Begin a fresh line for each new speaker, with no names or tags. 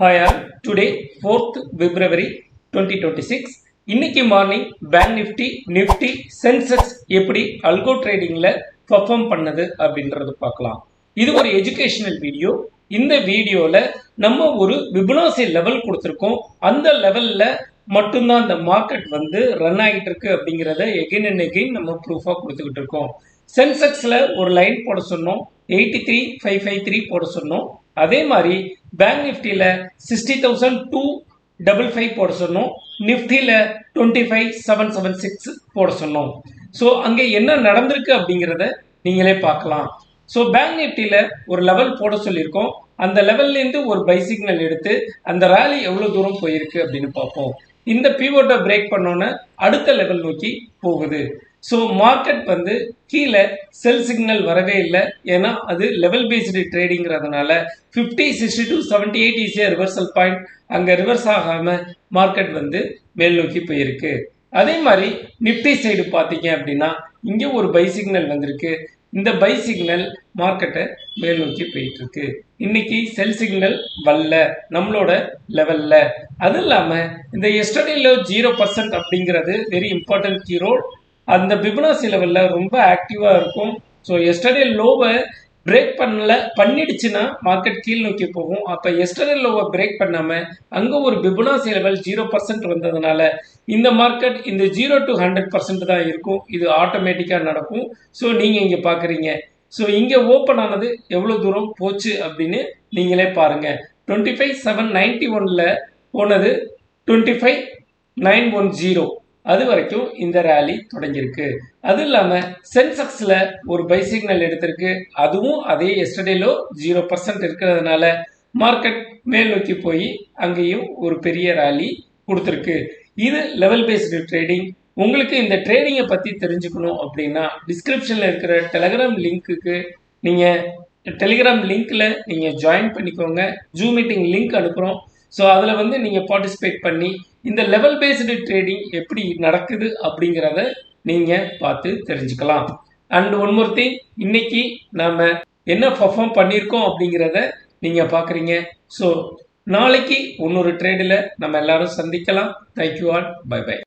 Hi all, today 4th February 2026 இன்னைக்கு morning bank Nifty Sensex எப்படி அல்கோ ட்ரேடிங்ல perform பண்ணது அப்படின்றது பார்க்கலாம். இது ஒரு எஜுகேஷனல் வீடியோ. இந்த வீடியோல நம்ம ஒரு விபனாசி லெவல் கொடுத்துருக்கோம். அந்த லெவல்ல மட்டும்தான் இந்த மார்க்கெட் ரன் ஆகிட்டு இருக்கு அப்படிங்கிறத எகைன் அண்ட் எகைன் நம்ம ப்ரூஃபா கொடுத்துக்கிட்டு இருக்கோம். சென்செக்ஸ்ல ஒரு லைன் போட சொன்னோம், 83,553 போட சொன்னோம். அதே மாதிரி பேங்க் நிஃப்டியில் 60,255 போட சொன்னோம், நிஃப்டியில் 25,776 போட சொன்னோம். ஸோ அங்கே என்ன நடந்திருக்கு அப்படிங்கிறத நீங்களே பார்க்கலாம். ஸோ பேங்க் நிஃப்டியில் ஒரு லெவல் போட சொல்லியிருக்கோம். அந்த லெவல்லேருந்து ஒரு பை சிக்னல் எடுத்து அந்த ரேலி எவ்வளோ தூரம் போயிருக்கு அப்படின்னு பார்ப்போம். இந்த பிவோட்டை பிரேக் பண்ணோன்னே அடுத்த லெவல் நோக்கி போகுது. ஸோ மார்க்கெட் கீழே செல் சிக்னல் வரவே இல்லை. ஏன்னா அது லெவல் பேஸ்டு ட்ரேடிங்கிறதுனால 50, 62, 78 ஈஸியா ரிவர்சல் பாயிண்ட். அங்கே ரிவர்ஸ் ஆகாமல் மார்க்கெட் மேல் நோக்கி போயிருக்கு. அதே மாதிரி நிஃப்டி சைடு பார்த்தீங்க அப்படின்னா இங்கே ஒரு பை சிக்னல் வந்திருக்கு. இந்த பை சிக்னல் மார்க்கெட்டை மேல் நோக்கி போயிட்டு இருக்கு. இன்னைக்கு செல் சிக்னல் வரல நம்மளோட லெவல்ல. அது இல்லாமல் இந்த எஸ்டர்டேல 0% அப்படிங்கிறது வெரி இம்பார்ட்டன்ட் கீ ரோல். அந்த பிபனாசி லெவலில் ரொம்ப ஆக்டிவாக இருக்கும். ஸோ எஸ்டர்டே லோவை பிரேக் பண்ணிடுச்சுன்னா மார்க்கெட் கீழ் நோக்கி போகும். அப்போ எஸ்டர்டே லோவை பிரேக் பண்ணாமல் அங்கே ஒரு பிபனாசி லெவல் 0% வந்ததுனால இந்த மார்க்கெட் இந்த 0 to 100% தான் இருக்கும். இது ஆட்டோமேட்டிக்காக நடக்கும். ஸோ நீங்கள் இங்கே பார்க்குறீங்க. ஸோ இங்கே ஓப்பன் ஆனது எவ்வளோ தூரம் போச்சு அப்படின்னு நீங்களே பாருங்கள். 25,791 போனது 25,910 அது வரைக்கும் இந்த ரேலி தொடங்கியிருக்கு. அது இல்லாமல் சென்செக்ஸில் ஒரு பை சிக்னல் எடுத்திருக்கு. அதுவும் அதே எஸ்டர்டேலோ 0% இருக்கிறதுனால மார்க்கெட் மேல் நோக்கி போய் அங்கேயும் ஒரு பெரிய ரேலி கொடுத்துருக்கு. இது லெவல் பேஸ்டு ட்ரேடிங். உங்களுக்கு இந்த ட்ரேடிங்கை பற்றி தெரிஞ்சுக்கணும் அப்படின்னா டிஸ்கிரிப்ஷனில் இருக்கிற டெலிகிராம் லிங்க்குக்கு நீங்கள் டெலிகிராம் லிங்க்கில் நீங்கள் ஜாயின் பண்ணிக்கோங்க. ஜூம் மீட்டிங் லிங்க் அனுப்புகிறோம். ஸோ அதில் நீங்கள் பார்ட்டிசிபேட் பண்ணி இந்த லெவல் பேஸ்டு ட்ரேடிங் எப்படி நடக்குது அப்படிங்கிறத நீங்கள் பார்த்து தெரிஞ்சுக்கலாம். அண்ட் ஒன் மோர் திங், இன்னைக்கு நாம் என்ன பர்ஃபார்ம் பண்ணியிருக்கோம் அப்படிங்கிறத நீங்கள் பார்க்குறீங்க. ஸோ நாளைக்கு இன்னொரு ட்ரேடில் நம்ம எல்லாரும் சந்திக்கலாம். Thank you all, bye by.